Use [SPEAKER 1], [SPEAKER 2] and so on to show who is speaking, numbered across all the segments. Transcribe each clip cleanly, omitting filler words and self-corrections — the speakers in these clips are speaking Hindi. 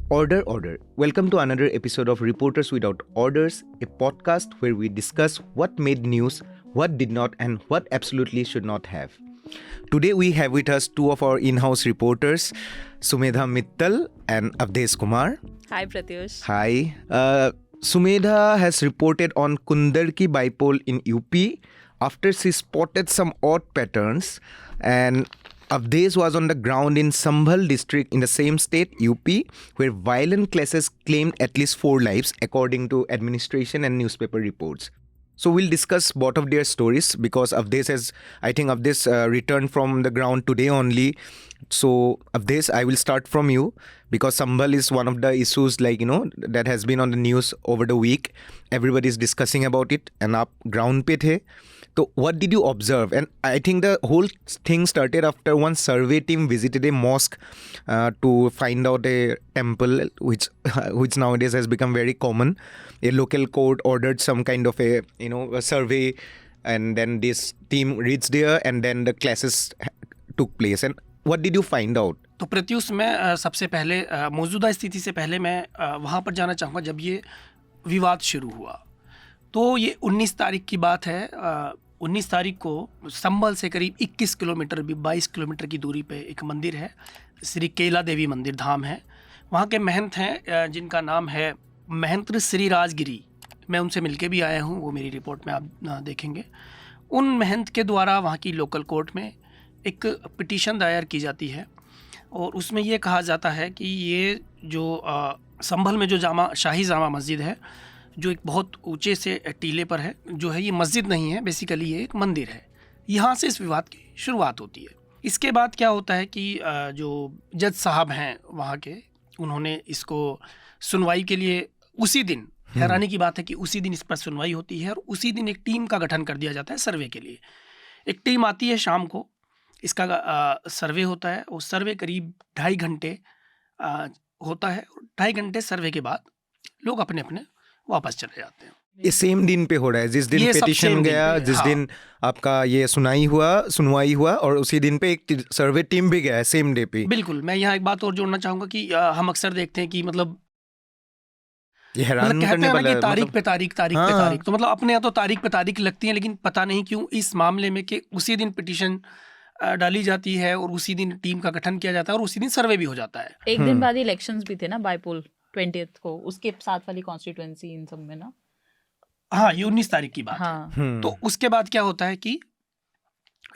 [SPEAKER 1] Order, order. Welcome to another episode of Reporters Without Orders, a podcast where we discuss what made news, what did not, and what absolutely should not have. Today we have with us two of our in-house reporters, Sumedha Mittal and Avdesh Kumar.
[SPEAKER 2] Hi, Pratyush.
[SPEAKER 1] Hi. Sumedha has reported on Kundar ki bipole in UP after she spotted some odd patterns, and Avdesh was on the ground in Sambhal district in the same state, UP, where violent clashes claimed at least 4 lives, according to administration and newspaper reports. So we'll discuss both of their stories because Avdesh returned from the ground today only. So Avdesh, I will start from you because Sambhal is one of the issues that has been on the news over the week. Everybody is discussing about it and आप ground पे थे. So what did you observe? And I think the whole thing started after one survey team visited a mosque to find out a temple, which nowadays has become very common. A local court ordered some kind of a survey, and then this team reached there, and then the classes took place. And what did you find out?
[SPEAKER 3] तो प्रत्युष मैं सबसे पहले मौजूदा स्थिति से पहले मैं वहाँ पर जाना चाहूँगा जब ये विवाद शुरू हुआ. तो ये 19 तारीख की बात है. 19 तारीख को संभल से करीब 21 किलोमीटर 22 किलोमीटर की दूरी पे एक मंदिर है, श्री केला देवी मंदिर धाम है. वहाँ के महंत हैं जिनका नाम है महंत श्री राजगिरी. मैं उनसे मिलके भी आया हूँ, वो मेरी रिपोर्ट में आप देखेंगे. उन महंत के द्वारा वहाँ की लोकल कोर्ट में एक पिटीशन दायर की जाती है और उसमें ये कहा जाता है कि ये जो संभल में जो शाही जामा मस्जिद है, जो एक बहुत ऊंचे से टीले पर है, जो है ये मस्जिद नहीं है, बेसिकली ये एक मंदिर है. यहाँ से इस विवाद की शुरुआत होती है. इसके बाद क्या होता है कि जो जज साहब हैं वहाँ के, उन्होंने इसको सुनवाई के लिए उसी दिन, हैरानी की बात है कि उसी दिन इस पर सुनवाई होती है और उसी दिन एक टीम का गठन कर दिया जाता है सर्वे के लिए. एक टीम आती है शाम को, इसका सर्वे होता है. वो सर्वे करीब 2.5 घंटे होता है. 2.5 घंटे सर्वे के बाद लोग अपने अपने वापस चले जाते हैं.
[SPEAKER 1] ये सेम दिन पे हो रहा है, जिस दिन पिटीशन गया, जिस दिन आपका ये सुनवाई हुआ और उसी दिन पे एक सर्वे टीम भी गया है सेम डे पे.
[SPEAKER 3] बिल्कुल. मैं यहाँ एक बात और जोड़ना चाहूँगा कि हम अक्सर देखते हैं कि
[SPEAKER 1] ये हैरान करने वाला है,
[SPEAKER 3] तारीख पे तारीख. तो मतलब अपने यहाँ तो तारीख पे तारीख लगती है, लेकिन पता नहीं क्यों इस मामले में कि उसी दिन पिटीशन डाली जाती है और उसी दिन टीम का गठन किया जाता है और उसी दिन सर्वे भी हो जाता है.
[SPEAKER 2] एक दिन बाद इलेक्शंस भी थे ना, बाइपोल 20th को, उसके साथ वाली कॉन्स्टिट्यूएंसी इन सब में ना.
[SPEAKER 3] हाँ, ये 19 तारीख की बात
[SPEAKER 2] हाँ.
[SPEAKER 3] है. तो उसके बाद क्या होता है कि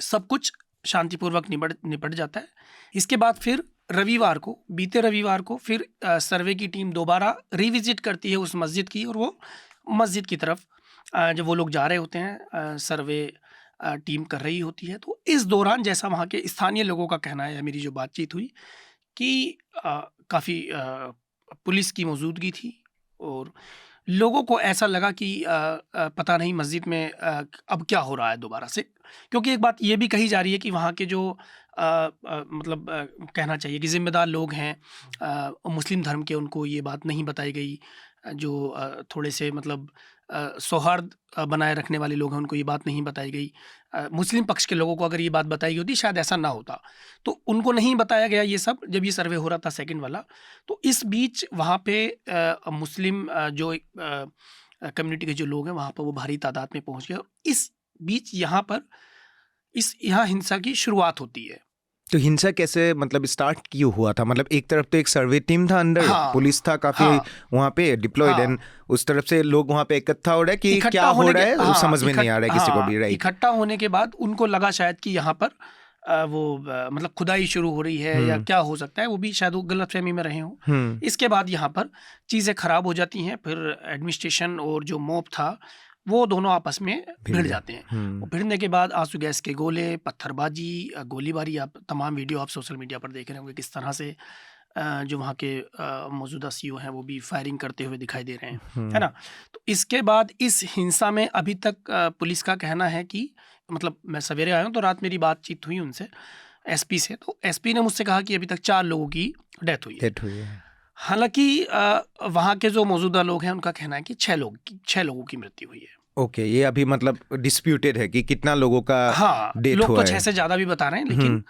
[SPEAKER 3] सब कुछ शांतिपूर्वक निपट जाता है. इसके बाद फिर बीते रविवार को फिर सर्वे की टीम दोबारा रिविजिट करती है उस मस्जिद की, और वो मस्जिद की तरफ जब वो लोग जा रहे होते हैं, सर्वे टीम कर रही होती है. तो इस दौरान जैसा वहाँ के स्थानीय लोगों का कहना है, मेरी जो बातचीत हुई, कि काफ़ी पुलिस की मौजूदगी थी और लोगों को ऐसा लगा कि पता नहीं मस्जिद में अब क्या हो रहा है दोबारा से. क्योंकि एक बात ये भी कही जा रही है कि वहाँ के जो कहना चाहिए कि जिम्मेदार लोग हैं मुस्लिम धर्म के, उनको ये बात नहीं बताई गई. जो थोड़े से सौहार्द बनाए रखने वाले लोग हैं, उनको ये बात नहीं बताई गई. मुस्लिम पक्ष के लोगों को अगर ये बात बताई गई होती शायद ऐसा ना होता. तो उनको नहीं बताया गया ये सब जब ये सर्वे हो रहा था सेकंड वाला. तो इस बीच वहाँ पे मुस्लिम जो कम्युनिटी के जो लोग हैं वहाँ पर वो भारी तादाद में पहुँच गए. इस बीच यहाँ हिंसा की शुरुआत होती है.
[SPEAKER 1] तो हिंसा कैसे स्टार्ट क्यों हुआ था? एक तरफ तो एक सर्वे टीम था अंदर, पुलिस था काफी वहाँ पे डिप्लॉयड, एंड उस तरफ से लोग वहाँ पे इकट्ठा हो रहे हैं कि क्या हो रहा है, समझ में नहीं आ रहा है किसी को भी. राइट.
[SPEAKER 3] इकट्ठा होने के बाद उनको लगा शायद कि यहाँ पर वो खुदाई शुरू हो रही है या क्या हो सकता है, वो भी शायद वो गलतफहमी में रहे हों. इसके बाद यहाँ पर चीज़ें खराब हो जाती हैं. फिर एडमिनिस्ट्रेशन और जो मॉब था वो दोनों आपस में भिड़ जाते हैं. भिड़ने के बाद आंसू गैस के गोले, पत्थरबाजी, गोलीबारी, आप तमाम वीडियो आप सोशल मीडिया पर देख रहे होंगे किस तरह से जो वहाँ के मौजूदा सीईओ हैं वो भी फायरिंग करते हुए दिखाई दे रहे हैं, है ना. तो इसके बाद इस हिंसा में अभी तक पुलिस का कहना है कि मैं सवेरे आया हूँ तो रात मेरी बातचीत हुई उनसे, एसपी से. तो एसपी ने मुझसे कहा कि अभी तक 4 लोगों की डेथ हुई है. हालांकि वहाँ के जो मौजूदा लोग हैं उनका कहना है कि 6 लोगों की मृत्यु हुई है.
[SPEAKER 1] ओके, ये अभी डिस्प्यूटेड है कि कितना लोगों का डेथ हुआ है.
[SPEAKER 3] लोग तो 6 से ज़्यादा भी बता रहे हैं, लेकिन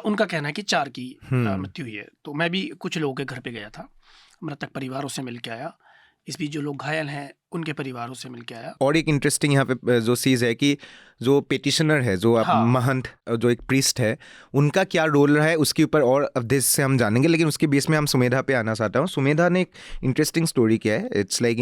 [SPEAKER 3] उनका कहना है कि 4 की मृत्यु हुई है। तो मैं भी कुछ लोगों के घर पे गया था, मृतक परिवारों से मिल के आया। इस बीच जो लोग घायल हैं उनके परिवारों से मिल के आया।
[SPEAKER 1] और एक इंटरेस्टिंग यहाँ पे जो चीज़ है कि जो पेटिशनर है, जो आप
[SPEAKER 3] हाँ।
[SPEAKER 1] महंत, जो एक प्रीस्ट है, उनका क्या रोल रहा है उसके ऊपर और देश से हम जानेंगे। लेकिन उसके बेस में हम सुमेधा पे आना चाहता हूँ। सुमेधा ने एक इंटरेस्टिंग स्टोरी किया है। It's like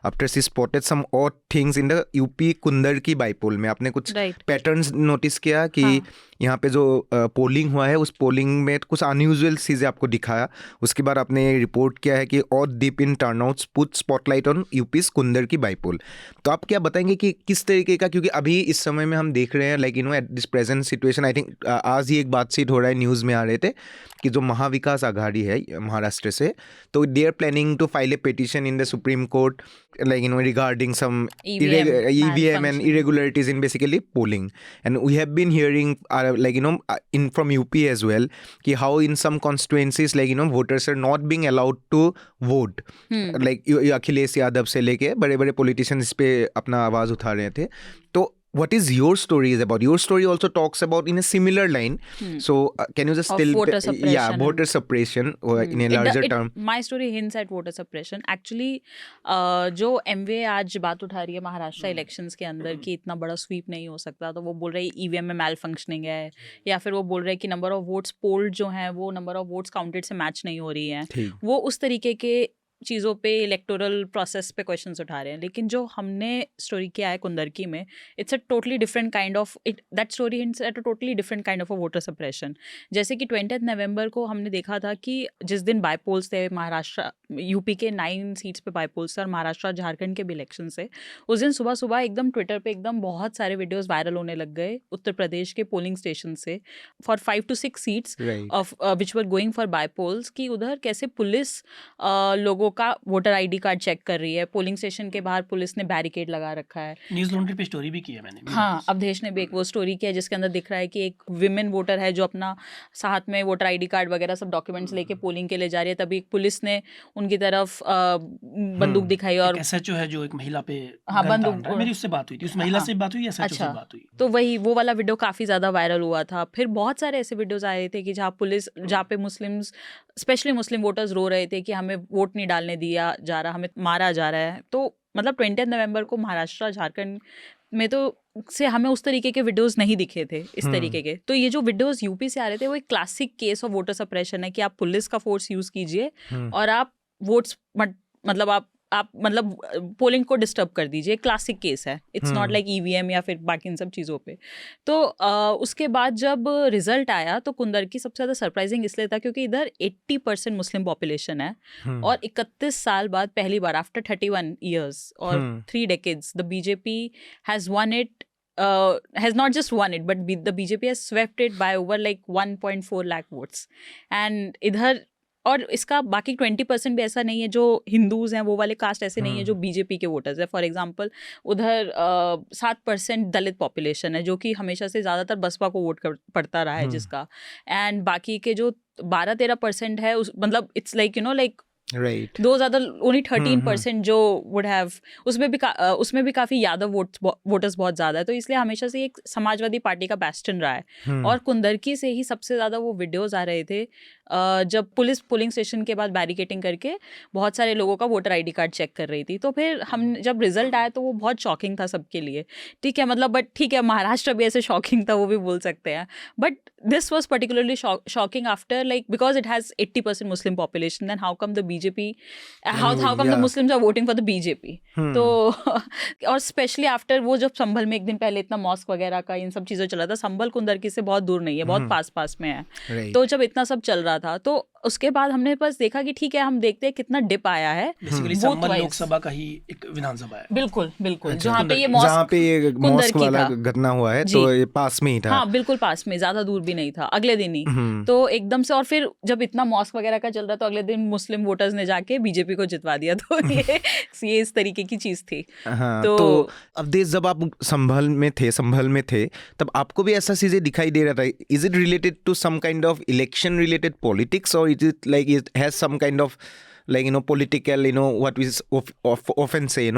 [SPEAKER 1] after she spotted some odd things in the UP Kundarki bypoll में, आपने कुछ
[SPEAKER 2] Right.
[SPEAKER 1] पैटर्न्स नोटिस किया कि
[SPEAKER 2] हाँ.
[SPEAKER 1] यहाँ पे जो पोलिंग हुआ है उस पोलिंग में कुछ अनयूजुअल चीज़ें आपको दिखाया। उसके बाद आपने रिपोर्ट किया है कि odd dip in turnouts put spotlight on UP's Kundarki bypoll. तो आप क्या बताएंगे कि किस तरीके का, क्योंकि अभी इस समय में हम देख रहे हैं like at this present situation, I think आज ही एक बातचीत हो रहा है, न्यूज़ में आ रहे थे कि जो महाविकास आघाड़ी है महाराष्ट्र से, तो they are planning to file a petition in the Supreme Court like regarding some EVM and
[SPEAKER 2] malfunction.
[SPEAKER 1] irregularities in basically polling. And we have been hearing in from UP as well कि how in some constituencies voters are not being allowed to vote. like Akhilesh Yadav से लेके बड़े बड़े politicians इस पे अपना आवाज उठा रहे थे। तो what is your story is about? Your story also talks about in a similar line. So can you just
[SPEAKER 2] Of
[SPEAKER 1] still
[SPEAKER 2] voter suppression
[SPEAKER 1] voter suppression in a larger term?
[SPEAKER 2] My story hints at voter suppression. Actually, जो MV आज बात उठा रही है महाराष्ट्र इलेक्शंस के अंदर कि इतना बड़ा स्वीप नहीं हो सकता, तो वो बोल रहे हैं EVM में मैल फंक्शनिंग है, या फिर वो बोल रहे हैं कि नंबर ऑफ वोट्स पोल्ड जो हैं वो नंबर ऑफ वोट्स काउंटेड से मैच नहीं हो रही हैं। वो उस तरीके के चीज़ों पे इलेक्टोरल प्रोसेस पे क्वेश्चंस उठा रहे हैं। लेकिन जो हमने स्टोरी किया है कुंदरकी में, it's a totally different kind of it, that story hints at a totally different kind of a voter suppression. जैसे कि 20 नवंबर को हमने देखा था कि जिस दिन बाईपोल्स थे, महाराष्ट्र यूपी के 9 सीट्स पे बाईपोल्स थे और महाराष्ट्र झारखंड के भी इलेक्शन से, उस दिन सुबह सुबह एकदम ट्विटर पे एकदम बहुत सारे वीडियोज़ वायरल होने लग गए उत्तर प्रदेश के पोलिंग स्टेशन से for 5 to 6 seats of which were going for bypolls, कि उधर कैसे पुलिस लोगों का वोटर आईडी कार्ड चेक कर रही है। पोलिंग स्टेशन के बाहर पुलिस ने बैरिकेड लगा रखा है।
[SPEAKER 3] न्यूज़ लॉन्ड्री पे स्टोरी भी की है मैंने।
[SPEAKER 2] हाँ, अवधेश ने भी एक वो स्टोरी किया जिसके अंदर दिख रहा है कि एक विमेन वोटर है जो अपना साथ में वोटर आईडी कार्ड वगैरह सब डॉक्यूमेंट्स लेके पोलिंग के लिए जा रही है, तभी पुलिस ने उनकी तरफ बंदूक दिखाई और
[SPEAKER 3] SHO है जो एक महिला पे
[SPEAKER 2] बंदूक,
[SPEAKER 3] मेरी उससे बात हुई थी, उस महिला से बात हुई, SHO से बात हुई।
[SPEAKER 2] तो वही वो वाला वीडियो काफ़ी ज़्यादा वायरल हुआ था। फिर बहुत सारे ऐसे वीडियोज़ आए थे कि जहाँ पे मुस्लिम्स, स्पेशली मुस्लिम वोटर्स रो रहे थे कि हमें वोट नहीं डालने दिया जा रहा, हमें मारा जा रहा है। तो मतलब 20 नवंबर को महाराष्ट्र झारखंड में तो से हमें उस तरीके के वीडियोस नहीं दिखे थे इस तरीके के। तो ये जो वीडियोस यूपी से आ रहे थे वो एक classic case of voter suppression है कि आप पुलिस का फोर्स यूज़ कीजिए और आप वोट्स मतलब आप पोलिंग को डिस्टर्ब कर दीजिए। क्लासिक केस है, इट्स नॉट लाइक EVM या फिर बाकी इन सब चीज़ों पे। तो उसके बाद जब रिजल्ट आया तो कुंदर की सबसे ज़्यादा सरप्राइजिंग इसलिए था क्योंकि इधर 80% मुस्लिम पॉपुलेशन है और 31 साल बाद पहली बार आफ्टर 31 ईयर्स और 3 decades the BJP has one it, has not just won it but the BJP has swept it by over like 1.4 lakh votes। and इधर और इसका बाकी 20% भी ऐसा नहीं है जो हिंदूज़ हैं, वो वाले कास्ट ऐसे नहीं है जो BJP के वोटर्स है। फॉर एग्जांपल उधर 7% दलित पॉपुलेशन है जो कि हमेशा से ज़्यादातर बसपा को वोट पड़ता रहा है जिसका, एंड बाकी के जो 12-13% है मतलब it's like like
[SPEAKER 1] Right.
[SPEAKER 2] Those are the only 13% जो would have, उसमें भी काफ़ी यादव वोटर्स बहुत ज़्यादा है। तो इसलिए हमेशा से एक समाजवादी पार्टी का बैस्टन रहा है। और कुंदरकी से ही सबसे ज़्यादा वो वीडियोज़ आ रहे थे जब पुलिस पोलिंग स्टेशन के बाद बैरिकेटिंग करके बहुत सारे लोगों का वोटर आईडी कार्ड चेक कर रही थी। तो फिर हम जब रिजल्ट आया तो वो बहुत शॉकिंग था सबके लिए, ठीक है, मतलब बट ठीक है महाराष्ट्र भी ऐसे शॉकिंग था, वो भी बोल सकते हैं, but this was particularly shocking after like because it has 80% Muslim population, then how come the BJP, how come the Muslims are voting for the BJP? तो और स्पेशली आफ्टर वो जब संभल में एक दिन पहले इतना मॉस्क वगैरह का इन सब चीज़ें चला था, संभल कुंदरकी से बहुत दूर नहीं है, बहुत पास में है। तो जब इतना सब चल रहा था तो उसके बाद हमने बस देखा कि ठीक है हम देखते हैं कितना डिप आया है।
[SPEAKER 3] बेसिकली संभल लोकसभा का ही एक विधानसभा है।
[SPEAKER 2] बिल्कुल
[SPEAKER 1] जहाँ पे ये मॉस्क वाला घटना हुआ है, तो ये पास में ही था।
[SPEAKER 2] हाँ बिल्कुल पास में, ज्यादा दूर भी नहीं था, अगले दिन ही। तो एकदम से, और फिर जब इतना मॉस्क वगैरह का चल रहा तो अगले दिन मुस्लिम वोटर्स ने जाके BJP को जितवा दिया। तो ये इस तरीके की चीज थी।
[SPEAKER 1] तो अब देश जब आप संभल में थे तब आपको भी ऐसा चीजें दिखाई दे रहा था। Is it related to some kind of election related politics और is it like it has some kind of like political what is often से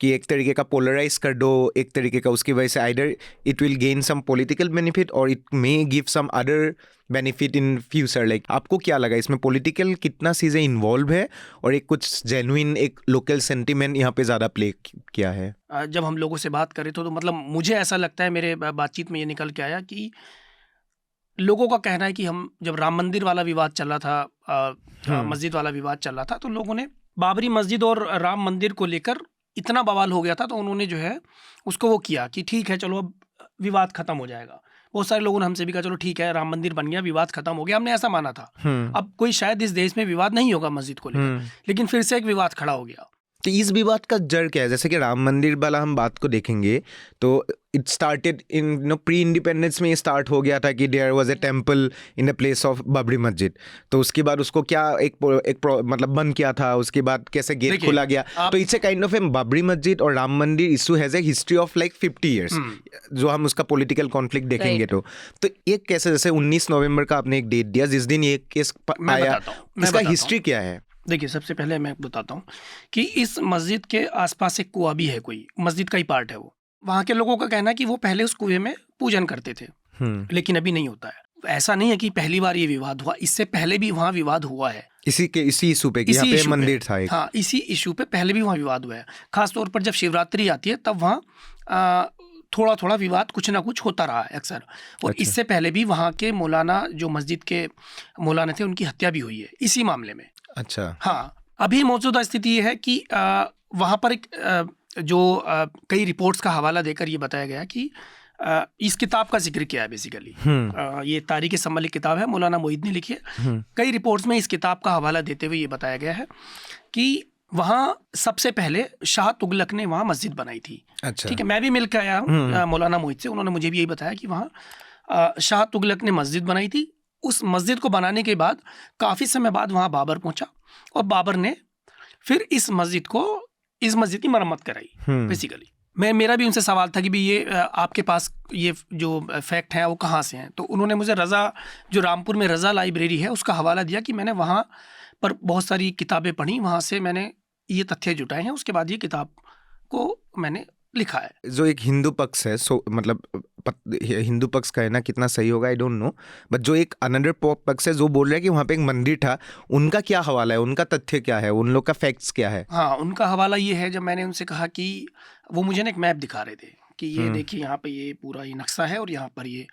[SPEAKER 1] कि एक तरीके का पोलराइज कर दो एक तरीके का, उसकी वजह से either it will gain some political benefit और it may give some other benefit in future. Like आपको क्या लगा इसमें पॉलिटिकल कितना चीज़ें इन्वॉल्व है और एक कुछ जेन्युइन एक लोकल सेंटिमेंट यहाँ पे ज़्यादा प्ले किया है?
[SPEAKER 3] जब हम लोगों से बात करें तो मतलब मुझे ऐसा लगता है, मेरे बातचीत में ये निकल के आया कि लोगों का कहना है कि हम जब राम मंदिर वाला विवाद चल रहा था, मस्जिद वाला विवाद चल रहा था, तो लोगों ने बाबरी मस्जिद और राम मंदिर को लेकर इतना बवाल हो गया था, तो उन्होंने जो है उसको वो किया कि ठीक है चलो अब विवाद खत्म हो जाएगा। बहुत सारे लोगों ने हमसे भी कहा चलो ठीक है राम मंदिर बन गया, विवाद खत्म हो गया, हमने ऐसा माना था। अब कोई शायद इस देश में विवाद नहीं होगा मस्जिद को लेकर, लेकिन फिर से एक विवाद खड़ा हो गया।
[SPEAKER 1] तो इस विवाद का जड़ क्या है? जैसे कि राम मंदिर वाला हम बात को देखेंगे तो it started in pre independence में ये स्टार्ट हो गया था कि there was a temple in the place of Babri Masjid. तो उसके बाद उसको क्या मतलब बंद किया था, उसके बाद कैसे गेट खोला गया। तो इट्स ए काइंड ऑफ ए बाबरी मस्जिद और राम मंदिर issue has a history of like 50 years, जो हम उसका पॉलिटिकल कॉन्फ्लिक्ट देखेंगे। तो एक कैसे, जैसे 19 नवंबर का आपने एक डेट दिया जिस दिन ये केस आया, इसका हिस्ट्री क्या है?
[SPEAKER 3] देखिए, सबसे पहले मैं बताता हूँ कि इस मस्जिद के आसपास एक कुआं भी है, कोई मस्जिद का ही पार्ट है वो। वहाँ के लोगों का कहना है कि वो पहले उस कुएं में पूजन करते थे, लेकिन अभी नहीं होता है। ऐसा नहीं है कि पहली बार ये विवाद हुआ, इससे पहले भी वहाँ विवाद हुआ है
[SPEAKER 1] इसी इशू पे कि यहाँ पे मंदिर था एक।
[SPEAKER 3] हाँ, इसी इशू पे पहले भी वहाँ विवाद हुआ है। खासतौर पर जब शिवरात्रि आती है तब वहाँ थोड़ा थोड़ा विवाद कुछ ना कुछ होता रहा है अक्सर। और
[SPEAKER 1] अच्छा।
[SPEAKER 3] इससे पहले भी वहाँ के मौलाना, जो मस्जिद के मौलाना थे, उनकी हत्या भी हुई है इसी मामले में।
[SPEAKER 1] अच्छा।
[SPEAKER 3] हाँ, अभी मौजूदा स्थिति ये है कि वहाँ पर एक कई रिपोर्ट्स का हवाला देकर ये बताया गया कि इस किताब का जिक्र किया है बेसिकली। ये तारीख सम्मलिक किताब है, मौलाना मोईद ने लिखी है। कई रिपोर्ट्स में इस किताब का हवाला देते हुए ये बताया गया है कि वहाँ सबसे पहले शाह तुगलक ने वहाँ मस्जिद बनाई थी।
[SPEAKER 1] अच्छा।
[SPEAKER 3] ठीक है, मैं भी मिल के आया हूँ मौलाना मोईद से, उन्होंने मुझे भी यही बताया कि वहाँ शाह तुगलक ने मस्जिद बनाई थी। उस मस्जिद को बनाने के बाद काफ़ी समय बाद वहाँ बाबर पहुँचा और बाबर ने फिर इस मस्जिद की मरम्मत कराई बेसिकली। मेरा भी उनसे सवाल था कि भी ये आपके पास ये जो फैक्ट हैं वो कहाँ से हैं, तो उन्होंने मुझे रज़ा, जो रामपुर में रज़ा लाइब्रेरी है, उसका हवाला दिया कि मैंने वहाँ पर बहुत सारी किताबें पढ़ी, वहाँ से मैंने ये तथ्य जुटाए हैं, उसके बाद ये किताब को मैंने लिखा है।
[SPEAKER 1] जो एक हिंदू पक्ष है, मतलब हिंदू पक्ष का है ना, कितना सही होगा आई डोंट नो, बट जो एक अनदर पक्ष है जो बोल रहा है कि वहाँ पे एक मंदिर था, उनका क्या हवाला है, उनका तथ्य क्या है, उन लोग का फैक्ट्स क्या है?
[SPEAKER 3] हाँ, उनका हवाला ये है, जब मैंने उनसे कहा कि वो मुझे ना एक मैप दिखा रहे थे कि ये देखिए यहाँ पे ये पूरा ये नक्शा है और यहाँ पर ये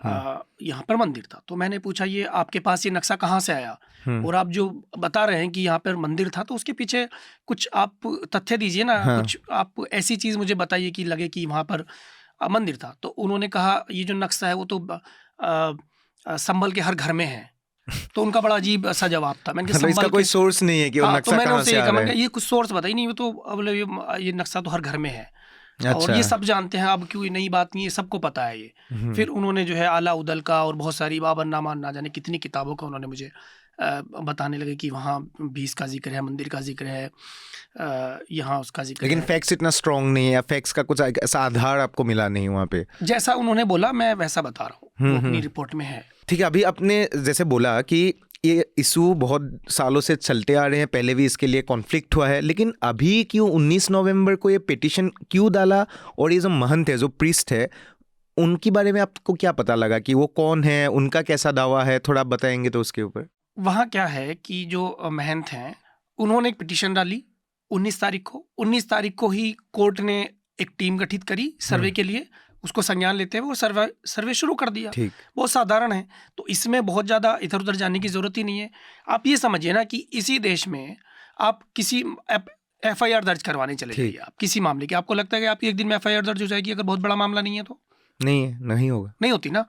[SPEAKER 3] यहाँ पर मंदिर था, तो मैंने पूछा ये आपके पास ये नक्शा कहाँ से आया, और आप जो बता रहे हैं कि यहाँ पर मंदिर था, तो उसके पीछे कुछ आप तथ्य दीजिए ना। कुछ आप ऐसी चीज़ मुझे बताइए कि लगे कि वहाँ पर मंदिर था। तो उन्होंने कहा ये जो नक्शा है वो तो संभल के हर घर में है। तो उनका बड़ा अजीब सा जवाब था। मैंने कहा
[SPEAKER 1] इसका कोई सोर्स नहीं है कि वो नक्शा कहाँ से आ रहा है?
[SPEAKER 3] ये कुछ सोर्स बताइए नहीं, वो तो ये नक्शा तो हर घर में है। अच्छा। और ये सब जानते हैं, अब क्यों नई बात नहीं है, सबको पता है ये। फिर उन्होंने जो है आला उदल का और बहुत सारी बाबरनामा, ना जाने कितनी किताबों का उन्होंने मुझे बताने लगे कि वहाँ 20 का जिक्र है, मंदिर का जिक्र है, यहाँ उसका जिक्र।
[SPEAKER 1] लेकिन फैक्ट्स इतना स्ट्रॉन्ग नहीं है, या फैक्ट्स का कुछ ऐसा आधार आपको मिला नहीं वहाँ पे?
[SPEAKER 3] जैसा उन्होंने बोला मैं वैसा बता रहा हूँ, अपनी रिपोर्ट में है।
[SPEAKER 1] ठीक है, अभी आपने जैसे बोला कि ये इशू बहुत सालों से चलते आ रहे हैं, पहले भी इसके लिए कॉन्फ्लिक्ट हुआ है, लेकिन अभी क्यों 19 नवंबर को ये पिटीशन क्यों डाला? और ये जो महंत है, जो प्रीस्ट है, उनके बारे में आपको क्या पता लगा कि वो कौन है, उनका कैसा दावा है, थोड़ा बताएंगे तो उसके ऊपर?
[SPEAKER 3] वहाँ क्या है कि जो महंत हैं उन्होंने एक पिटीशन डाली 19 तारीख को। 19 तारीख को ही कोर्ट ने एक टीम गठित करी सर्वे के लिए, उसको संज्ञान लेते हुए वो सर्वे शुरू कर दिया। बहुत साधारण है, तो इसमें बहुत ज़्यादा इधर उधर जाने की ज़रूरत ही नहीं है। आप ये समझिए ना कि इसी देश में आप किसी FIR दर्ज करवाने चले जाइए, आप किसी मामले की, आपको लगता है कि आपकी एक दिन में FIR दर्ज हो जाएगी अगर बहुत बड़ा मामला नहीं है तो?
[SPEAKER 1] नहीं होगा, नहीं
[SPEAKER 3] होती ना।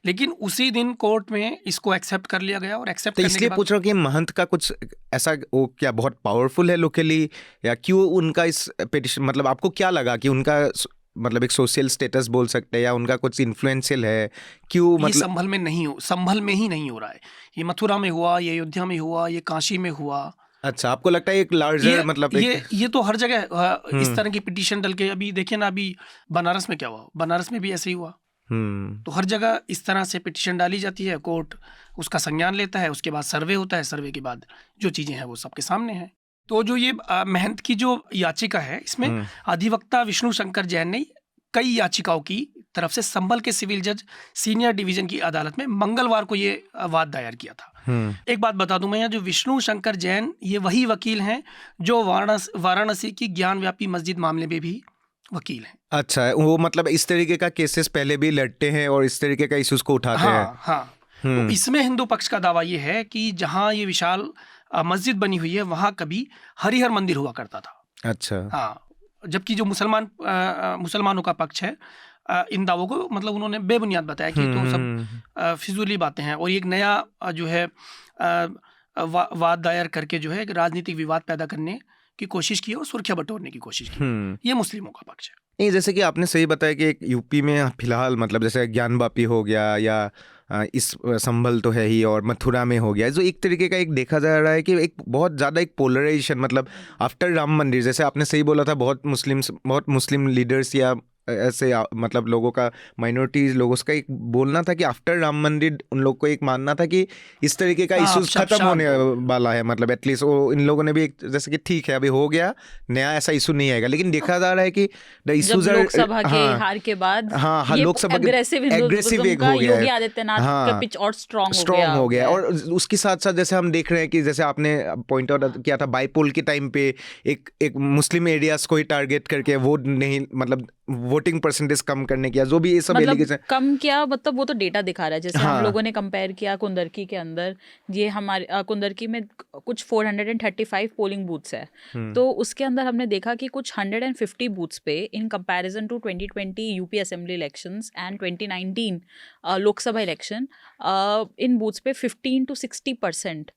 [SPEAKER 3] लेकिन उसी दिन कोर्ट में इसको एक्सेप्ट कर लिया गया, और एक्सेप्ट
[SPEAKER 1] तो इसलिए पूछ रहा हूँ कि महंत का कुछ ऐसा वो क्या बहुत पावरफुल है लोकली, या क्यों उनका इस पिटीशन, मतलब आपको क्या लगा कि उनका मतलब एक सोशल स्टेटस बोल सकते हैं, या उनका कुछ इन्फ्लुएंशियल है, क्यों? मतलब
[SPEAKER 3] संभल में ही नहीं हो रहा है। ये मथुरा में हुआ, ये अयोध्या में हुआ, ये काशी में हुआ।
[SPEAKER 1] अच्छा, आपको लगता है एक लार्जर मतलब
[SPEAKER 3] ये तो हर जगह इस तरह की पिटीशन डल के, अभी देखिए ना, अभी बनारस में क्या हुआ, बनारस में भी ऐसे ही हुआ। तो हर जगह इस तरह से पिटीशन डाली जाती है, कोर्ट उसका संज्ञान लेता है, उसके बाद सर्वे होता है, सर्वे के बाद जो चीज़ें हैं वो सबके सामने हैं। तो जो ये महंत की जो याचिका है, इसमें अधिवक्ता विष्णु शंकर जैन ने कई याचिकाओं की तरफ से संभल के सिविल जज सीनियर डिवीजन की अदालत में मंगलवार को ये वाद दायर किया था। एक बात बता दूं मैं, यहाँ जो विष्णु शंकर जैन ये वही वकील हैं जो वाराणसी की ज्ञानव्यापी मस्जिद मामले में भी वकील हैं।
[SPEAKER 1] अच्छा, वो मतलब इस तरीके का केसेस पहले भी लड़ते हैं और इस तरीके का इश्यूज को उठाते हैं।
[SPEAKER 3] हाँ। तो इसमें हिंदू पक्ष का दावा ये है कि जहाँ ये विशाल मस्जिद बनी हुई है वहाँ कभी हरिहर मंदिर हुआ करता था।
[SPEAKER 1] अच्छा।
[SPEAKER 3] हाँ, जबकि जो मुसलमानों का पक्ष है इन दावों को मतलब उन्होंने बेबुनियाद बताया कि तो सब फिजूली बातें हैं, और एक नया जो है वाद दायर करके जो है राजनीतिक विवाद पैदा करने की कोशिश की और सुर्खियां बटोरने की कोशिश की। ये मुस्लिमों का पक्ष है।
[SPEAKER 1] नहीं, जैसे कि आपने सही बताया कि एक यूपी में फिलहाल मतलब जैसे ज्ञानवापी हो गया या इस संभल तो है ही, और मथुरा में हो गया, जो एक तरीके का एक देखा जा रहा है कि एक बहुत ज़्यादा एक पोलराइजेशन, मतलब आफ्टर राम मंदिर, जैसे आपने सही बोला था, बहुत मुस्लिम लीडर्स या ऐसे मतलब लोगों का, माइनॉरिटीज लोगों का एक बोलना था कि आफ्टर राम मंदिर उन लोग को एक मानना था कि इस तरीके का इश्यूज खत्म होने वाला है, मतलब एटलीस्ट वो इन लोगों ने भी एक जैसे कि ठीक है अभी हो गया, नया ऐसा इशू नहीं आएगा। लेकिन देखा जा रहा है कि द इश्यूज आर
[SPEAKER 2] लोकसभा के हार के बाद
[SPEAKER 1] लोकसभा
[SPEAKER 2] एग्रेसिव एक हो गया, योगी आदित्यनाथ का पिच और स्ट्रांग हो गया।
[SPEAKER 1] और उसके साथ साथ जैसे हम देख रहे हैं कि जैसे आपने पॉइंट आउट किया था बाईपोल के टाइम पे एक मुस्लिम एरियाज को ही टारगेट करके वोट नहीं, मतलब वोटिंग परसेंटेज कम करने किया, जो भी ये सब
[SPEAKER 2] मतलब कम किया, मतलब वो तो डेटा दिखा रहा है। जैसे हम लोगों ने कंपेयर किया कुंदरकी के अंदर, ये हमारे कुंदरकी में कुछ 435 पोलिंग बूथ्स है, तो उसके अंदर हमने देखा कि कुछ 150 बूथ्स पे in comparison to 2020 UP assembly elections and 2019 Lok Sabha election, in booths पे 15 to 60%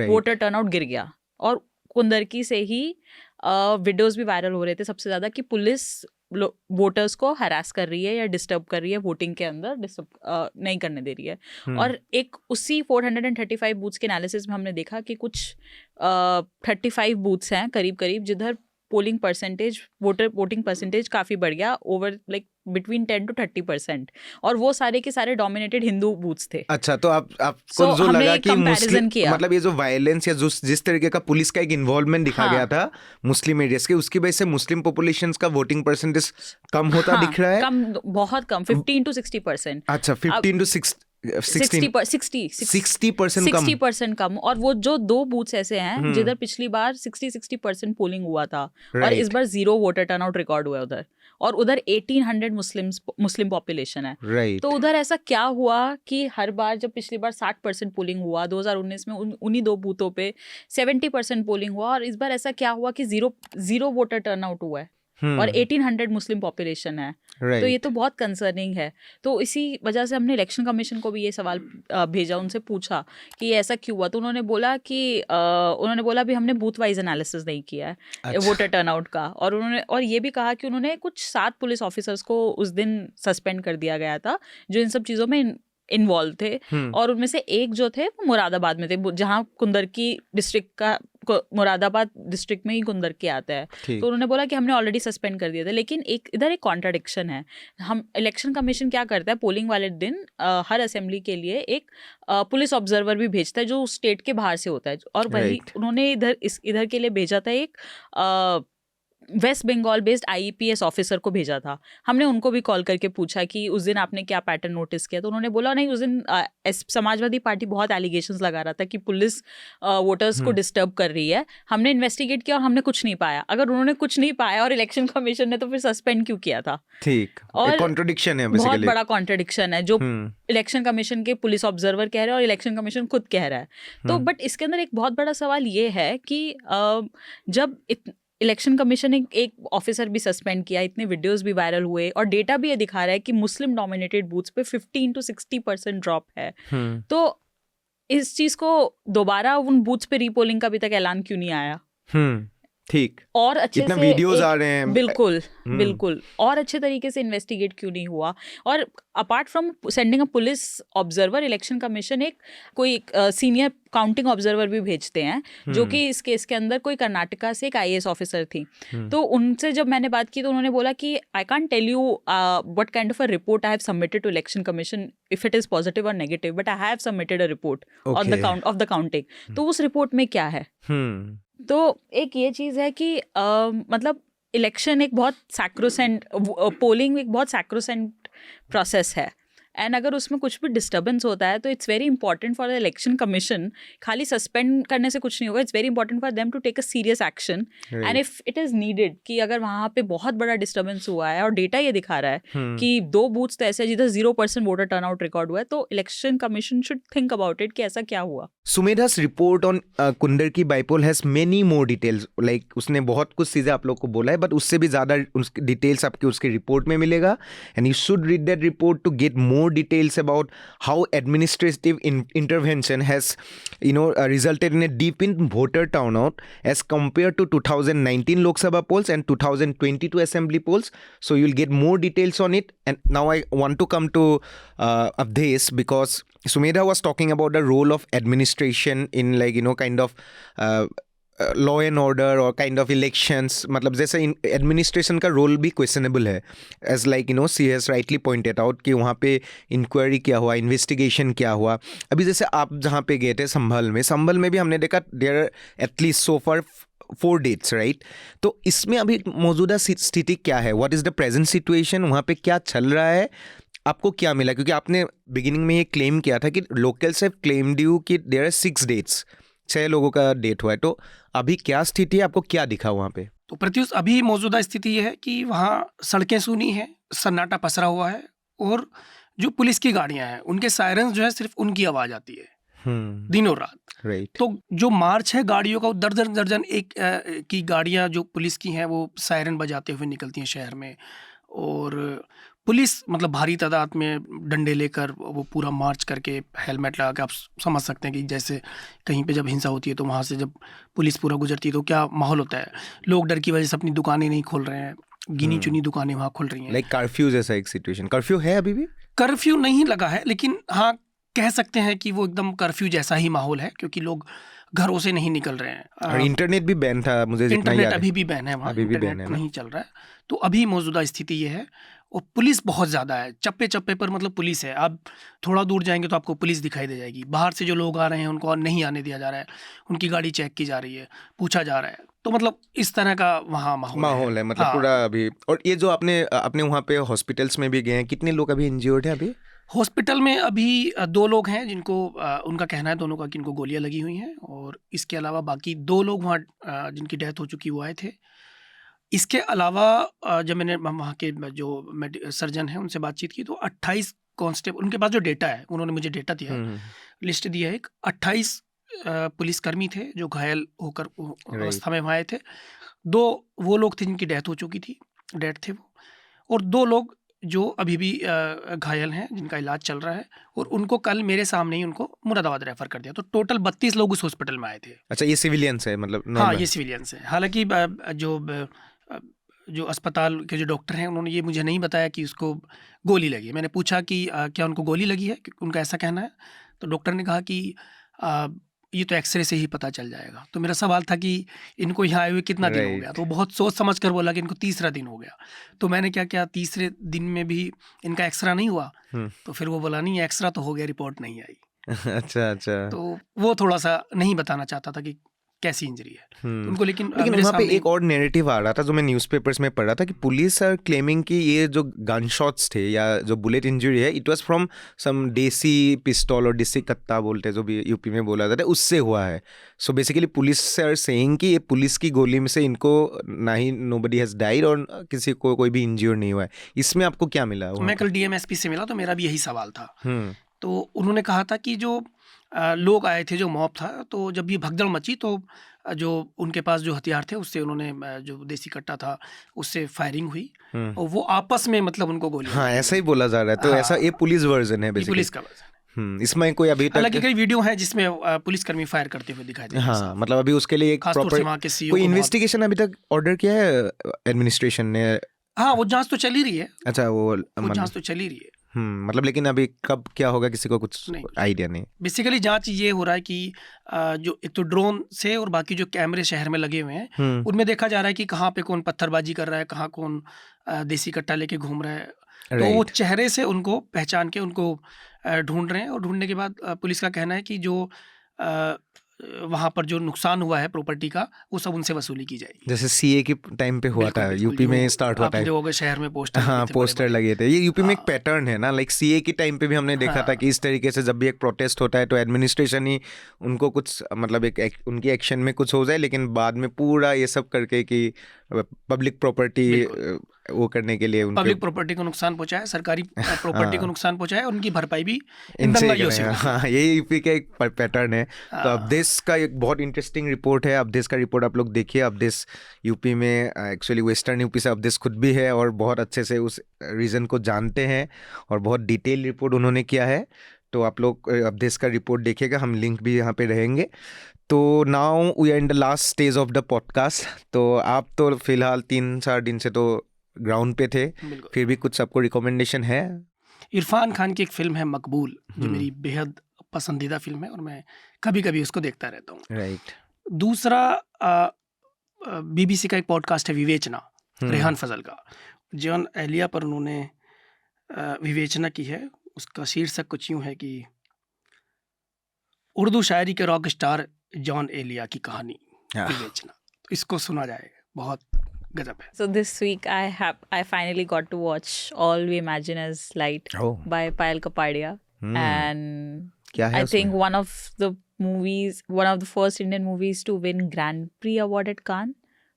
[SPEAKER 2] वोटर टर्नआउट गिर गया। और कुंदरकी से ही वीडियोस भी वायरल हो रहे थे सबसे ज़्यादा कि पुलिस वोटर्स को हरास कर रही है या डिस्टर्ब कर रही है, वोटिंग के अंदर डिस्टर्ब नहीं करने दे रही है। और एक उसी 435 बूथ्स के एनालिसिस में हमने देखा कि कुछ 35 बूथ्स हैं करीब करीब जिधर पोलिंग परसेंटेज, वोटिंग परसेंटेज काफ़ी बढ़ गया, ओवर लाइक बिटवीन 10 to 30%, और वो सारे के सारे डोमिनेटेड हिंदू बूथ्स थे।
[SPEAKER 1] अच्छा, तो आपको जो लगा कि मुस्लिम, मतलब ये जो वायलेंस या जिस तरीके का पुलिस का एक इन्वॉल्वमेंट दिखा गया था मुस्लिम एरियाज के, उसकी वजह से मुस्लिम पॉपुलेशन का वोटिंग परसेंटेज कम होता दिख रहा है।
[SPEAKER 2] कम, बहुत कम, 15 to 60%।
[SPEAKER 1] अच्छा, 15 to 60%
[SPEAKER 2] कम। और वो जो दो बूथ्स ऐसे हैं जिधर पिछली बार 60% पोलिंग हुआ था, और इस बार 0 वोटर टर्नआउट रिकॉर्ड हुआ उधर, और उधर 1800 मुस्लिम पॉपुलेशन है। तो उधर ऐसा क्या हुआ कि हर बार जब पिछली बार 60% पोलिंग हुआ 2019 में, उन्हीं दो बूथों पे 70% पोलिंग हुआ, और इस बार ऐसा क्या हुआ कि 0 वोटर टर्नआउट हुआ है और 1800 मुस्लिम पॉपुलेशन है। तो ये तो बहुत कंसर्निंग है। तो इसी वजह से हमने इलेक्शन कमीशन को भी ये सवाल भेजा, उनसे पूछा कि ऐसा क्यों हुआ। तो उन्होंने बोला भी हमने बूथ वाइज एनालिसिस नहीं किया है वोटर टर्नआउट का, और ये भी कहा कि उन्होंने कुछ 7 पुलिस ऑफिसर्स को उस दिन सस्पेंड कर दिया गया था जो इन सब चीज़ों में इन्वॉल्व थे, और उनमें से एक जो थे वो मुरादाबाद में थे, जहाँ कुंदरकी डिस्ट्रिक्ट का, मुरादाबाद डिस्ट्रिक्ट में ही कुंदरकी आता है। तो उन्होंने बोला कि हमने ऑलरेडी सस्पेंड कर दिया था। लेकिन इधर एक कॉन्ट्राडिक्शन है। हम इलेक्शन कमीशन क्या करता है, पोलिंग वाले दिन हर असेंबली के लिए एक पुलिस ऑब्जर्वर भी भेजता है जो स्टेट के बाहर से होता है, और वही उन्होंने इधर के लिए भेजा था एक West Bengal based IEPS officer को भेजा था। हमने उनको भी कॉल करके पूछा कि उस दिन आपने क्या पैटर्न नोटिस किया, तो उन्होंने बोला नहीं, उस दिन समाजवादी पार्टी बहुत एलिगेशंस लगा रहा था कि पुलिस वोटर्स को डिस्टर्ब कर रही है। हमने इन्वेस्टिगेट किया और हमने कुछ नहीं पाया। अगर उन्होंने कुछ नहीं पाया और इलेक्शन कमीशन ने तो फिर सस्पेंड क्यों किया था?
[SPEAKER 1] ठीक, और कॉन्ट्रडिक्शन है,
[SPEAKER 2] बहुत बड़ा कॉन्ट्रडिक्शन है जो इलेक्शन कमीशन के पुलिस ऑब्जर्वर कह रहे हैं और इलेक्शन कमीशन खुद कह रहा है। तो बट इसके अंदर एक बहुत बड़ा सवाल ये है कि जब इलेक्शन कमीशन ने एक ऑफिसर भी सस्पेंड किया, इतने वीडियोस भी वायरल हुए, और डेटा भी ये दिखा रहा है कि मुस्लिम डोमिनेटेड बूथ्स पे 15 to 60% ड्रॉप है। तो इस चीज़ को दोबारा उन बूथ्स पे रीपोलिंग का अभी तक ऐलान क्यों नहीं आया?
[SPEAKER 1] ठीक,
[SPEAKER 2] और अच्छे
[SPEAKER 1] इतना
[SPEAKER 2] से
[SPEAKER 1] वीडियोस आ रहे हैं।
[SPEAKER 2] बिल्कुल बिल्कुल, और अच्छे तरीके से इन्वेस्टिगेट क्यों नहीं हुआ? और apart from sending a police observer, election commission एक कोई सीनियर काउंटिंग ऑब्जर्वर भी भेजते हैं, जो कि इस केस के अंदर कोई कर्नाटका से एक IAS ऑफिसर थी। तो उनसे जब मैंने बात की तो उन्होंने बोला कि I can't tell you what kind of a report I have submitted to election commission if it is positive और negative, but I have submitted a report on the count of the counting. तो उस रिपोर्ट में क्या है? तो एक ये चीज़ है कि मतलब इलेक्शन एक बहुत सैक्रोसेंट, पोलिंग एक बहुत सैक्रोसेंट प्रोसेस है, एंड अगर उसमें कुछ भी डिस्टर्बेंस होता है तो it's very important for the Election Commission, खाली सस्पेंड करने से कुछ नहीं होगा, it's very important for them to take a serious action, and if it is needed कि अगर वहाँ पे बहुत बड़ा डिस्टर्बेंस हुआ है और डेटा ये दिखा रहा है कि 2 बूथ्स तो ऐसे जिधर 0% वोटर टर्नआउट रिकॉर्ड हुआ है, तो election commission should think about it कि ऐसा क्या हुआ।
[SPEAKER 1] Sumedha's report on कुंदर की bipole has many more details. Like उसने बहुत कुछ चीज़ें आप लोग को बोला है, बट उससे भी ज़्यादा उसकी डिटेल्स आपके उसके रिपोर्ट में मिलेगा, and you should read that report to get more details about how administrative intervention has resulted in a deep in voter turnout as compared to 2019 Lok Sabha polls and 2022 assembly polls. So you'll get more details on it. And now I want to come to Avdesh, because Sumedha was talking about the role of administration in kind of law and order or kind of elections. मतलब जैसे एडमिनिस्ट्रेशन का रोल भी क्वेश्चनेबल है, as she has rightly pointed out कि वहाँ पे इंक्वायरी क्या हुआ, इन्वेस्टिगेशन क्या हुआ। अभी जैसे आप जहाँ पे गए थे संभल में भी हमने देखा there at least so far 4 dates, right? तो इसमें अभी मौजूदा स्थिति क्या है? What is the present situation? वहाँ पे क्या चल रहा है? आपको क्या मिला? क्योंकि आपने बिगिनिंग में ये क्लेम किया था कि लोकल्स हैव क्लेम्ड यू कि देयर आर 6 डेट्स, 6 लोगों का डेट हुआ है। तो अभी क्या स्थिति है? आपको क्या दिखा वहाँ पे?
[SPEAKER 3] तो प्रत्युष, अभी मौजूदा स्थिति ये है कि वहाँ सड़कें सूनी हैं, सन्नाटा पसरा हुआ है, और जो पुलिस की गाड़ियाँ हैं उनके सायरन्स जो है सिर्फ उनकी आवाज़ आती है दिनों रात।
[SPEAKER 1] राइट।
[SPEAKER 3] तो जो मार्च है गाड़ियों का, दर्जन एक की गाड़ियाँ जो पुलिस की हैं वो सायरन बजाते हुए निकलती हैं शहर में, और पुलिस मतलब भारी तादाद में डंडे लेकर वो पूरा मार्च करके, हेलमेट लगा के, आप समझ सकते हैं कि जैसे कहीं पे जब हिंसा होती है तो वहाँ से जब पुलिस पूरा गुजरती है तो क्या माहौल होता है। लोग डर की वजह से अपनी दुकानें नहीं खोल रहे हैं, गिनी चुनी दुकानें वहाँ खुल रही हैं।
[SPEAKER 1] लाइक कर्फ्यू जैसा एक सिचुएशन। कर्फ्यू है अभी भी?
[SPEAKER 3] कर्फ्यू नहीं लगा है, लेकिन हाँ कह सकते हैं कि वो एकदम कर्फ्यू जैसा ही माहौल है, क्योंकि लोग घरों से नहीं निकल रहे हैं।
[SPEAKER 1] और इंटरनेट भी बैन था, मुझे जितना याद
[SPEAKER 3] इंटरनेट
[SPEAKER 1] है।
[SPEAKER 3] अभी भी बैन है वहाँ,
[SPEAKER 1] अभी भी बैन
[SPEAKER 3] इंटरनेट
[SPEAKER 1] है ना?
[SPEAKER 3] नहीं चल रहा है। तो अभी मौजूदा स्थिति ये है, और पुलिस बहुत ज़्यादा है, चप्पे चप्पे पर मतलब पुलिस है। आप थोड़ा दूर जाएंगे तो आपको पुलिस दिखाई दे जाएगी। बाहर से जो लोग आ रहे हैं उनको नहीं आने दिया जा रहा है, उनकी गाड़ी चेक की जा रही है, पूछा जा रहा है। तो मतलब इस तरह का वहाँ माहौल है
[SPEAKER 1] मतलब
[SPEAKER 3] हाँ।
[SPEAKER 1] पूरा अभी। और ये जो आपने वहाँ पे हॉस्पिटल्स में भी गए हैं, कितने लोग अभी इंज्योर्ड हैं अभी?
[SPEAKER 3] हॉस्पिटल में अभी 2 लोग हैं जिनको उनका कहना है दोनों का कि इनको गोलियां लगी हुई हैं, और इसके अलावा बाकी 2 लोग वहाँ जिनकी डेथ हो चुकी वो आए थे। इसके अलावा जब मैंने वहाँ के जो सर्जन हैं उनसे बातचीत की तो 28 कांस्टेबल, उनके पास जो डेटा है, उन्होंने मुझे डेटा दिया है, लिस्ट दिया है, एक 28 पुलिसकर्मी थे जो घायल होकर अवस्था में वहाँ आए थे। 2 वो लोग थे जिनकी डेथ हो चुकी थी, डेथ थे वो, और 2 लोग जो अभी भी घायल हैं जिनका इलाज चल रहा है, और उनको कल मेरे सामने ही उनको मुरादाबाद रेफर कर दिया। तो टोटल 32 लोग उस हॉस्पिटल में आए थे।
[SPEAKER 1] अच्छा, ये सिविलियंस है मतलब?
[SPEAKER 3] हाँ, ये सिविलियंस है। हालांकि जो अस्पताल के जो डॉक्टर हैं उन्होंने ये मुझे नहीं बताया कि उसको गोली लगी है। मैंने पूछा कि क्या उनको गोली लगी है, उनका ऐसा कहना है। तो डॉक्टर ने कहा कि ये तो एक्सरे से ही पता चल जाएगा। तो मेरा सवाल था कि इनको यहाँ आए हुए कितना दिन हो गया? तो बहुत सोच समझ कर बोला कि इनको 3रा दिन हो गया। तो मैंने क्या 3रे दिन में भी इनका एक्सरा नहीं हुआ? तो फिर वो बोला नहीं, एक्सरा तो हो गया, रिपोर्ट नहीं आई।
[SPEAKER 1] अच्छा।
[SPEAKER 3] तो वो थोड़ा सा नहीं बताना चाहता था कि कैसी इंजरी है उनको। लेकिन
[SPEAKER 1] वहाँ पे एक और नैरेटिव आ रहा था जो मैं न्यूज़पेपर्स में पढ़ रहा था कि पुलिस आर क्लेमिंग कि ये जो गन शॉट्स थे या जो बुलेट इंजरी है, इट वाज फ्रॉम सम देसी पिस्तौल और देसी कत्ता बोलते हैं जो भी यूपी में बोला जाता है, उससे हुआ है। So basically police are saying कि ये पुलिस की गोली में से इनको ना ही नोबडी हैज़ डाइड और किसी को कोई भी इंज्योर नहीं हुआ है। इसमें आपको क्या मिला?
[SPEAKER 3] मैं कल DMSP से मिला तो मेरा भी यही सवाल था। तो उन्होंने कहा था कि जो लोग आए थे, जो मॉब था, तो जब ये भगदड़ मची तो जो उनके पास जो हथियार थे उससे उन्होंने, जो देसी कट्टा था उससे फायरिंग हुई, और वो आपस में मतलब उनको गोली।
[SPEAKER 1] हाँ, ऐसा ही बोला जा रहा है। तो ऐसा ये पुलिस वर्जन है बेसिकली।
[SPEAKER 3] पुलिस का वर्जन।
[SPEAKER 1] इसमें कोई अभी
[SPEAKER 3] हालांकि
[SPEAKER 1] तक
[SPEAKER 3] कई वीडियो हैं जिसमें पुलिसकर्मी फायर करते हुए दिखाई दे
[SPEAKER 1] हाँ मतलब अभी उसके लिए एक
[SPEAKER 3] खासतौर से
[SPEAKER 1] प्रॉपर
[SPEAKER 3] वहाँ के सीईओ
[SPEAKER 1] कोई
[SPEAKER 3] को बहुत-
[SPEAKER 1] इन्वेस्टिगेशन अभी तक ऑर्डर किया है एडमिनिस्ट्रेशन ने?
[SPEAKER 3] हाँ, वो जांच तो चल ही रही है,
[SPEAKER 1] अच्छा वो
[SPEAKER 3] वो जांच तो चल ही रही है।
[SPEAKER 1] मतलब लेकिन अभी कब क्या होगा किसी को कुछ
[SPEAKER 3] नहीं।
[SPEAKER 1] आइडिया नहीं।
[SPEAKER 3] बेसिकली जांच ये हो रहा है कि जो एक तो ड्रोन से और बाकी जो कैमरे शहर में लगे हुए हैं उनमें देखा जा रहा है कि कहाँ पे कौन पत्थरबाजी कर रहा है, कहाँ कौन देसी कट्टा लेके घूम रहा है। तो वो
[SPEAKER 1] राइट
[SPEAKER 3] चेहरे से उनको पहचान के उनको ढूंढ रहे हैं, और ढूंढने के बाद पुलिस का कहना है कि जो वहाँ पर जो नुकसान हुआ है प्रॉपर्टी का वो सब उनसे वसूली की जाएगी।
[SPEAKER 1] जैसे सीए के टाइम पे हुआ
[SPEAKER 3] बिल्कुल,
[SPEAKER 1] था,
[SPEAKER 3] बिल्कुल,
[SPEAKER 1] यूपी में
[SPEAKER 3] जो
[SPEAKER 1] स्टार्ट हुआ
[SPEAKER 3] आपने
[SPEAKER 1] था।
[SPEAKER 3] देखोगे शहर में पोस्टर
[SPEAKER 1] हाँ
[SPEAKER 3] लगे थे
[SPEAKER 1] पोस्टर
[SPEAKER 3] बड़े-बड़े।
[SPEAKER 1] लगे थे। ये यूपी में एक
[SPEAKER 3] हाँ।
[SPEAKER 1] पैटर्न है ना, लाइक सीए के टाइम पे भी हमने देखा था
[SPEAKER 3] हाँ।
[SPEAKER 1] कि इस तरीके से जब भी एक प्रोटेस्ट होता है तो एडमिनिस्ट्रेशन ही उनको कुछ मतलब उनकी एक्शन में कुछ हो जाए, लेकिन बाद में पूरा ये सब करके कि पब्लिक प्रॉपर्टी
[SPEAKER 3] बिल्कुल।
[SPEAKER 1] वो करने के लिए उनके
[SPEAKER 3] पब्लिक प्रॉपर्टी को नुकसान पहुंचाया, सरकारी प्रॉपर्टी को
[SPEAKER 1] हाँ।
[SPEAKER 3] नुकसान पहुंचाया, और उनकी भरपाई भी इन
[SPEAKER 1] इनसे ही
[SPEAKER 3] दंगाइयों से
[SPEAKER 1] करेंगे।
[SPEAKER 3] होगी।
[SPEAKER 1] हाँ ये यूपी का एक पैटर्न है। तो
[SPEAKER 3] हाँ।
[SPEAKER 1] अवधेश का एक बहुत इंटरेस्टिंग रिपोर्ट है। अवधेश का रिपोर्ट आप लोग देखिए। अवधेश यूपी में एक्चुअली वेस्टर्न यूपी से अवधेश खुद भी है और बहुत अच्छे से उस रीजन को जानते हैं और बहुत डिटेल रिपोर्ट उन्होंने किया है। तो आप लोग अवधेश का रिपोर्ट देखिएगा, हम लिंक भी यहाँ पे रहेंगे। तो now we are in the last stage of the podcast. तो आप तो फिलहाल 3-4 दिन से तो ग्राउंड पे थे,
[SPEAKER 3] बिल्कुल।
[SPEAKER 1] फिर भी कुछ आपको रिकमेंडेशन है?
[SPEAKER 3] इरफान खान की एक फिल्म है मकबूल, जो मेरी बेहद पसंदीदा फिल्म है और मैं कभी कभी उसको देखता रहता हूँ।
[SPEAKER 1] राइट।
[SPEAKER 3] दूसरा बीबीसी का एक पॉडकास्ट है विवेचना, रेहान फजल का। जॉन एलिया पर उन्होंने विवेचना की है। उसका शीर्षक कुछ यूँ है कि उर्दू शायरी के रॉक स्टार जॉन एलिया की कहानी विवेचना। तो इसको सुना जाए, बहुत गजब है।
[SPEAKER 2] So this week I finally got to watch All We Imagine as Light
[SPEAKER 1] Oh.
[SPEAKER 2] by Payal Kapadia, and
[SPEAKER 1] क्या है
[SPEAKER 2] I think
[SPEAKER 1] उसमें?
[SPEAKER 2] one of the first Indian movies to win Grand Prix award at Cannes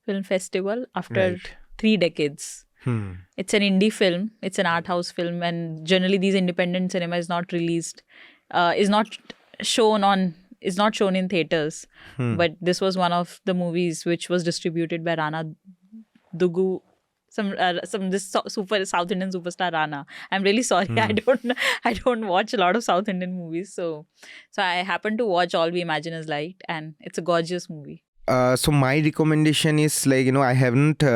[SPEAKER 2] Film Festival after
[SPEAKER 1] Right.
[SPEAKER 2] 3 decades. It's an indie film. It's an art house film, and generally these independent cinema is not released, is not shown in theaters. But this was one of the movies which was distributed by Rana Dugu, this super South Indian superstar Rana. I'm really sorry, I don't watch a lot of South Indian movies, so I happened to watch All We Imagine as Light, and it's a gorgeous movie.
[SPEAKER 1] So my recommendation is like, I haven't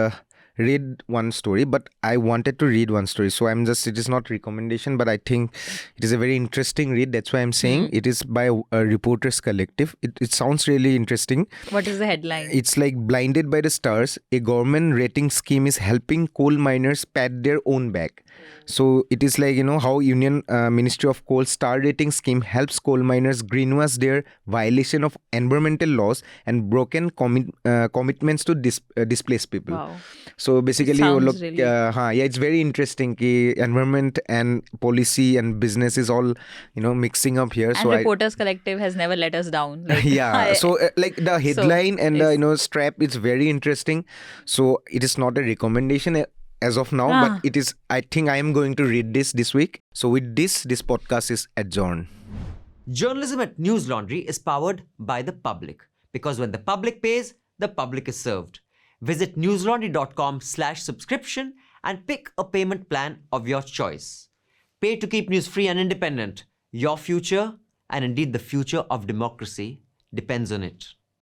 [SPEAKER 1] read one story, but I wanted to read one story. So it is not recommendation, but I think it is a very interesting read. That's why I'm saying it is by a Reporters Collective. It sounds really interesting.
[SPEAKER 2] What is the headline?
[SPEAKER 1] It's like Blinded by the Stars. A government rating scheme is helping coal miners pat their own back. So it is like, how Union Ministry of Coal star rating scheme helps coal miners greenwash their violation of environmental laws and broken commitments to displaced people.
[SPEAKER 2] Wow.
[SPEAKER 1] So basically
[SPEAKER 2] Sounds
[SPEAKER 1] वो लोग
[SPEAKER 2] really-
[SPEAKER 1] it's very interesting कि environment and policy and business is all mixing up here.
[SPEAKER 2] And
[SPEAKER 1] So
[SPEAKER 2] Reporters Collective has never let us down. Like,
[SPEAKER 1] yeah, so like the headline and the
[SPEAKER 2] it's-
[SPEAKER 1] strap is very interesting. So it is not a recommendation as of now, but it is. I think I am going to read this week. So with this podcast is adjourned.
[SPEAKER 4] Journalism at News Laundry is powered by the public, because when the public pays, the public is served. Visit newslaundry.com/subscription and pick a payment plan of your choice. Pay to keep news free and independent. Your future, and indeed the future of democracy, depends on it.